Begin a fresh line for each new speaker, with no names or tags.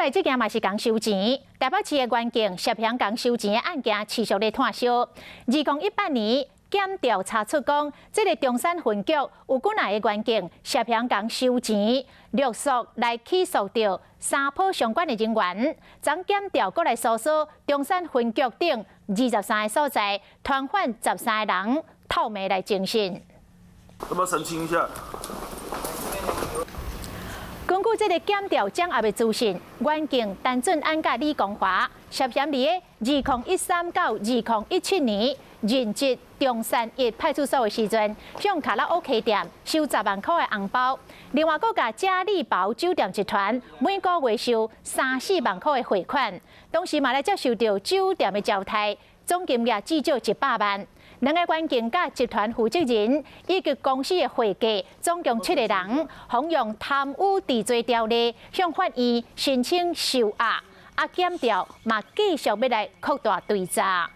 来这件嘛是共收钱，台北市的员警涉嫌共收钱的案件持续咧探烧。2018年检调查出讲，这个中山分局有几内的员警涉嫌共收钱，陆续来起诉到3波相关的人员。昨检调过来搜索中山分局等23个所在，传唤13个人透明来侦讯。
要不要澄清一下？
根据这个检调掌握的资讯，原警陈俊安甲李光华涉嫌伫2013到2017年任职中山一派出所的时阵，向卡拉 OK 店收10万块的红包，另外佫甲嘉利堡酒店集团每个月收3、4万块的汇款，同时嘛来接受到酒店的招待，总金额至少100万。 两个员警甲集团负责人以及公司的会计，总共7个人，仿用贪污治罪条例向法院申请收押，检调嘛继续要来扩大追查。